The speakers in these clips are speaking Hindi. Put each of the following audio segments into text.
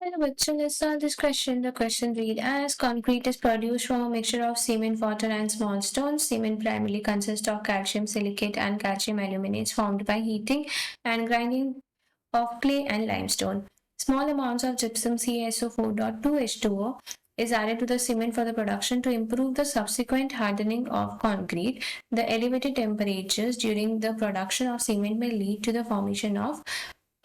Hello, bachcho. Let's solve this question. The question read as concrete is produced from a mixture of cement, water, and small stones. Cement primarily consists of calcium silicate and calcium aluminate formed by heating and grinding of clay and limestone. Small amounts of gypsum CaSO4.2H2O is added to the cement for the production to improve the subsequent hardening of concrete. The elevated temperatures during the production of cement may lead to the formation of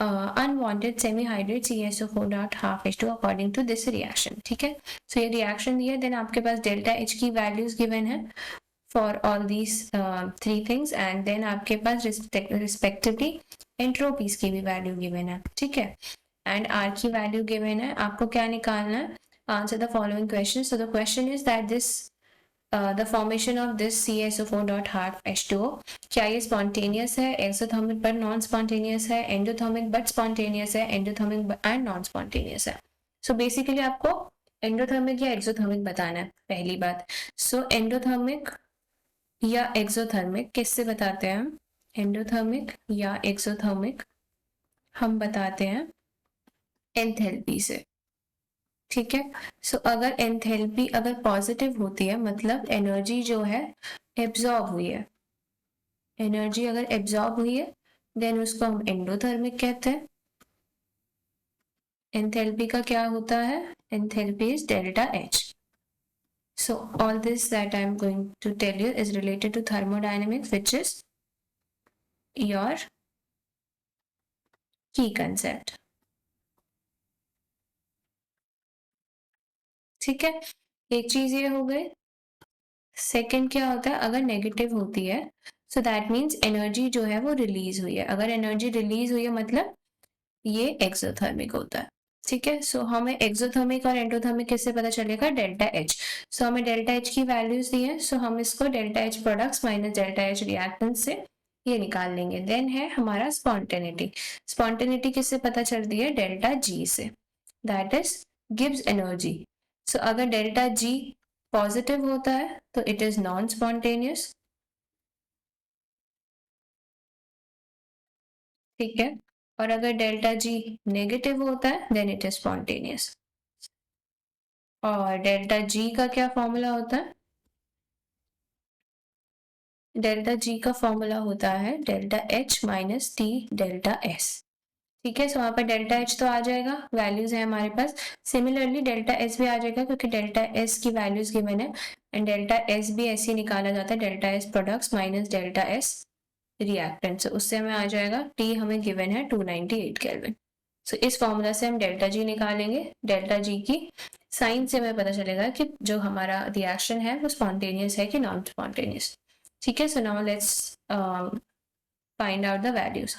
unwanted semi-hydrate CaSO4.5H2 according to this reaction. ठीक है, so ये reaction दिया, then आपके पास delta H की values given है for all these three things, and then आपके पास respectively entropies की भी value given है, ठीक है, and R की value given है. आपको क्या निकालना है? Answer the following questions. So the question is that the formation of this CaSO4.5H2O, क्या ये spontaneous है, exothermic but non-spontaneous है, endothermic but spontaneous है, endothermic and non-spontaneous है. So basically आपको endothermic या exothermic बताना है पहली बात. So endothermic या exothermic किससे बताते हैं हम? Endothermic या exothermic हम बताते हैं एंथैल्पी से, ठीक है. सो अगर एंथैल्पी अगर पॉजिटिव होती है मतलब एनर्जी जो है एब्जॉर्ब हुई है, एनर्जी अगर एब्जॉर्ब हुई है देन उसको हम एंडोथर्मिक कहते हैं. एंथैल्पी का क्या होता है? Enthalpy is delta H. So all this that I am going to tell you is related to thermodynamics, which is your key concept. ठीक है, एक चीज ये हो गई. सेकंड क्या होता है? अगर नेगेटिव होती है सो दैट मीन्स एनर्जी जो है वो रिलीज हुई है. अगर एनर्जी रिलीज हुई है मतलब ये एक्सोथर्मिक होता है, ठीक है. सो हमें एक्सोथर्मिक और एंडोथर्मिक किससे पता चलेगा? Delta H. सो हमें डेल्टा एच की वैल्यूज दी है, सो हम इसको delta H products minus delta H reactant से ये निकाल लेंगे. देन है हमारा स्पॉन्टेनिटी. स्पॉन्टेनिटी किससे पता चलती है? डेल्टा जी से, दैट इज गिव्स एनर्जी. सो अगर डेल्टा जी पॉजिटिव होता है तो इट इज नॉन स्पॉन्टेनियस, ठीक है. और अगर डेल्टा जी नेगेटिव होता है देन इट इज स्पॉन्टेनियस. और डेल्टा जी का क्या फॉर्मूला होता है? डेल्टा जी का फॉर्मूला होता है delta H minus T delta S, ठीक है. सो वहां पर डेल्टा एच तो आ जाएगा, वैल्यूज है हमारे पास. सिमिलरली डेल्टा एस भी आ जाएगा क्योंकि डेल्टा एस की वैल्यूज गिवन है, एंड डेल्टा एस भी ऐसे निकाला जाता है, delta S products minus delta S reactant. उससे हमें आ जाएगा टी हमें गिवन है 298 केल्विन. सो इस फॉर्मूला से हम डेल्टा जी निकालेंगे. डेल्टा जी की साइन से हमें पता चलेगा कि जो हमारा रिएक्शन है वो स्पॉन्टेनियस है कि नॉन स्पॉन्टेनियस, ठीक है. So now let's find out the values.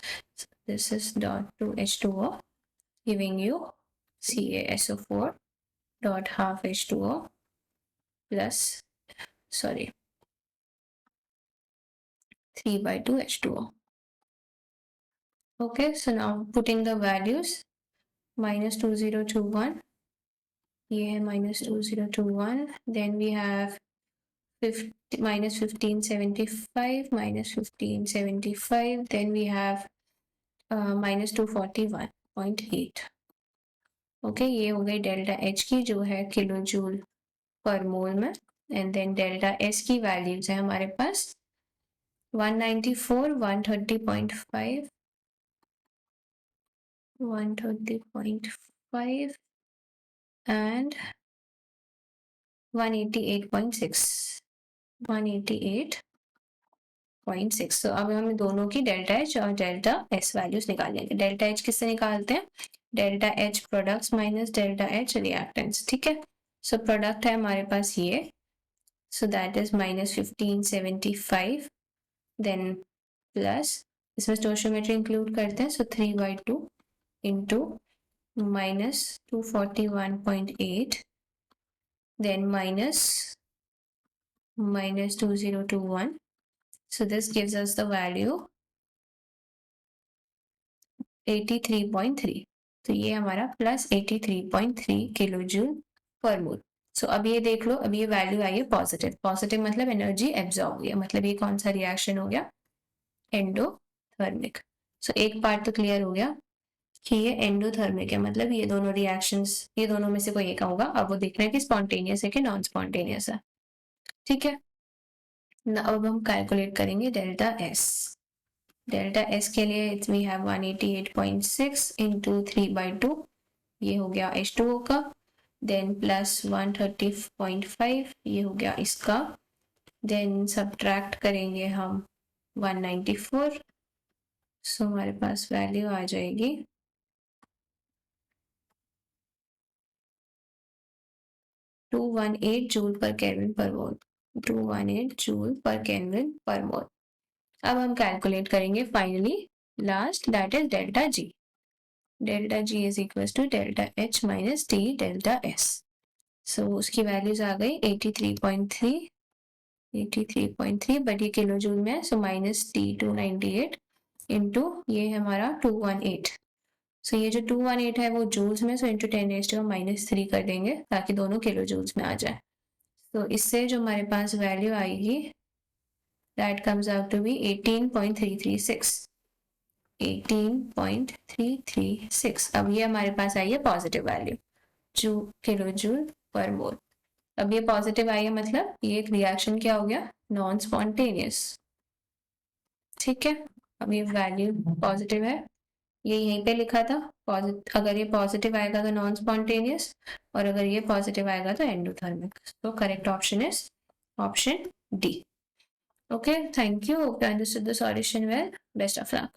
This is dot 2H2O giving you CaSO4 dot half H2O plus 3/2 H2O. Okay, so now putting the values, minus 2021, ये है minus 2021, then we have minus 1575, minus 1575, then we have minus 241.8. Okay, ये हो गई डेल्टा एच की जो है किलो जूल पर मोल में, एंड देन डेल्टा एस की वैल्यूज है हमारे पास 194, 130.5, 130.5 and 188.6, 188.6. तो अब हम दोनों की डेल्टा एच और डेल्टा एस वैल्यूज निकालेंगे. डेल्टा एच किससे निकालते हैं? Delta H products minus delta H reactants, ठीक है. सो प्रोडक्ट है हमारे पास ये, so that is minus 1575, then plus इसमें स्टोइचियोमेट्री इंक्लूड करते हैं, so 3/2 into minus 241.8, then minus 2021. So this gives us the value 83.3. तो ये हमारा प्लस 83.3 किलो जूल पर मोल. सो अब ये देख लो, अब ये वैल्यू आई है पॉजिटिव. पॉजिटिव मतलब एनर्जी एब्जॉर्ब हुई है, मतलब ये कौन सा रिएक्शन हो गया? एंडोथर्मिक. सो एक पार्ट तो क्लियर हो गया. कि ये एंडोथर्मिक है, मतलब ये दोनों रिएक्शंस, ये दोनों में से कोई एक होगा। अब वो देखना है कि स्पॉन्टेनियस है कि नॉन स्पॉन्टेनियस है। ठीक है, अब हम कैलकुलेट करेंगे डेल्टा एस। डेल्टा एस के लिए वी हैव 188.6 इंटू 3/2, ये हो गया H2O का, देन प्लस 130.5 ये हो गया इसका, देन सब्ट्रैक्ट करेंगे हम 194, सो हमारे पास वैल्यू आ जाएगी 218 जूल पर केल्विन पर मोल, 218 जूल पर केल्विन पर मोल। अब हम कैलकुलेट करेंगे finally last, that is delta G. Delta G is equal to delta H minus T delta S. So उसकी वैल्यूज आ गई 83.3 बट ये किलो जूल में है, सो माइनस टी 298 इंटू ये हमारा 218। सो ये जो 218 है वो जूल्स में, सो इंटू 10⁻³ कर देंगे ताकि दोनों किलो जूल्स में आ जाए। तो इससे जो हमारे पास वैल्यू आएगी that comes out to be 18.336। 18.336। अब ये हमारे पास आई है पॉजिटिव वैल्यू, जो किलो जूल पर मोल। अब ये पॉजिटिव आई है, मतलब ये एक रिएक्शन क्या हो गया, नॉन स्पॉन्टेनियस। ठीक है, अब ये वैल्यू पॉजिटिव है, ये यहीं पे लिखा था। अगर ये पॉजिटिव आएगा तो नॉन स्पॉन्टेनियस, और अगर ये पॉजिटिव आएगा तो एंडोथर्मिक। तो correct option is option D. Okay, thank you. Hope you understood the solution well. Best of luck.